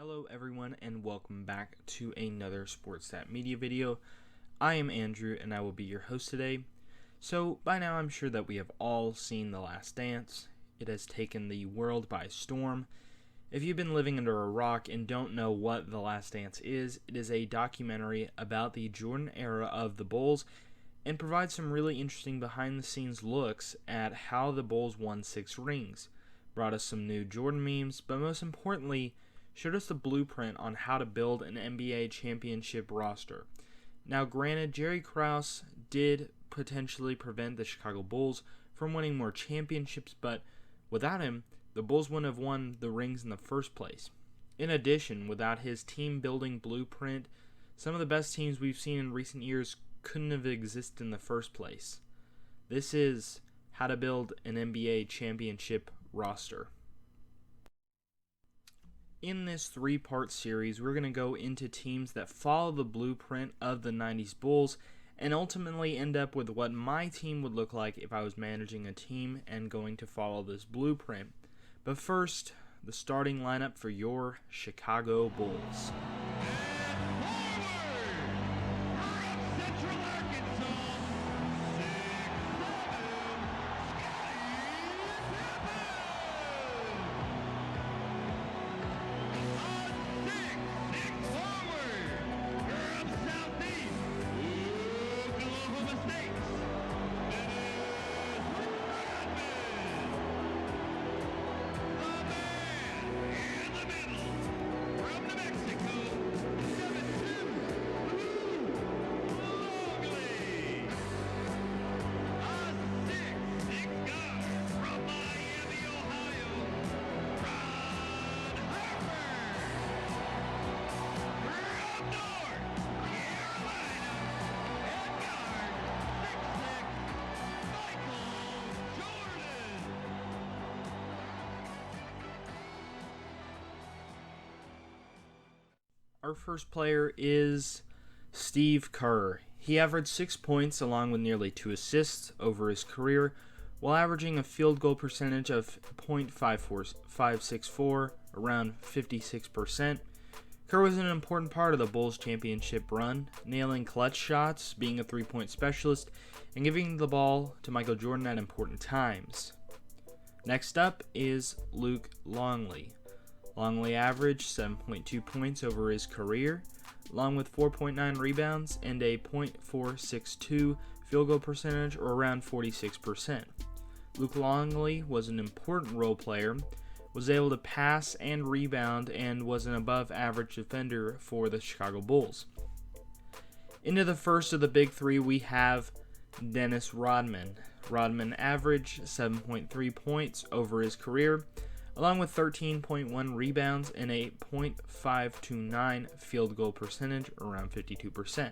Hello everyone and welcome back to another SportsStat Media video. I am Andrew and I will be your host today. So by now I'm sure that we have all seen The Last Dance. It has taken the world by storm. If you've been living under a rock and don't know what The Last Dance is, it is a documentary about the Jordan era of the Bulls and provides some really interesting behind the scenes looks at how the Bulls won 6 rings. Brought us some new Jordan memes, but most importantly, showed us the blueprint on how to build an NBA championship roster. Now granted, Jerry Krause did potentially prevent the Chicago Bulls from winning more championships, but without him, the Bulls wouldn't have won the rings in the first place. In addition, without his team building blueprint, some of the best teams we've seen in recent years couldn't have existed in the first place. This is how to build an NBA championship roster. In this 3-part series, we're going to go into teams that follow the blueprint of the 90s Bulls and ultimately end up with what my team would look like if I was managing a team and going to follow this blueprint. But first, the starting lineup for your Chicago Bulls. Our first player is Steve Kerr. He averaged 6 points along with nearly 2 assists over his career, while averaging a field goal percentage of .564, around 56%. Kerr was an important part of the Bulls' championship run, nailing clutch shots, being a three-point specialist, and giving the ball to Michael Jordan at important times. Next up is Luke Longley. Longley averaged 7.2 points over his career, along with 4.9 rebounds and a .462 field goal percentage, or around 46%. Luke Longley was an important role player, was able to pass and rebound, and was an above-average defender for the Chicago Bulls. Into the first of the big three, we have Dennis Rodman. Rodman averaged 7.3 points over his career, along with 13.1 rebounds and a .529 field goal percentage, around 52%.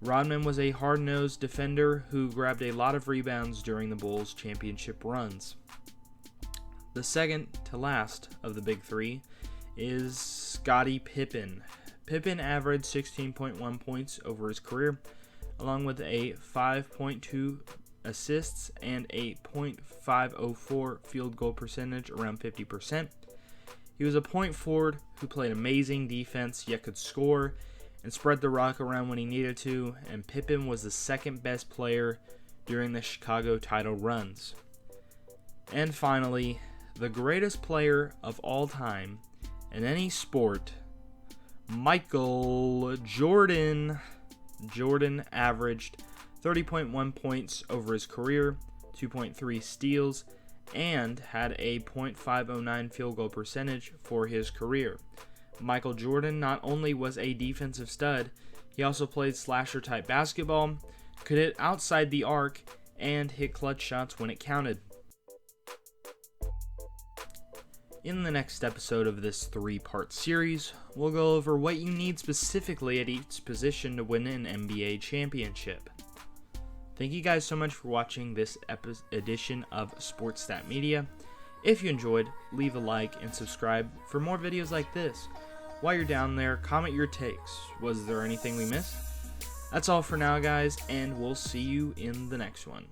Rodman was a hard-nosed defender who grabbed a lot of rebounds during the Bulls' championship runs. The second to last of the big three is Scottie Pippen. Pippen averaged 16.1 points over his career, along with a 5.2 assists and a .504 field goal percentage, around 50%. He was a point forward who played amazing defense yet could score and spread the rock around when he needed to, and Pippen was the second best player during the Chicago title runs. And finally, the greatest player of all time in any sport, Michael Jordan. Jordan averaged 30.1 points over his career, 2.3 steals, and had a .509 field goal percentage for his career. Michael Jordan not only was a defensive stud, he also played slasher-type basketball, could hit outside the arc, and hit clutch shots when it counted. In the next episode of this 3-part series, we'll go over what you need specifically at each position to win an NBA championship. Thank you guys so much for watching this edition of SportsStat Media. If you enjoyed, leave a like and subscribe for more videos like this. While you're down there, comment your takes. Was there anything we missed? That's all for now, guys, and we'll see you in the next one.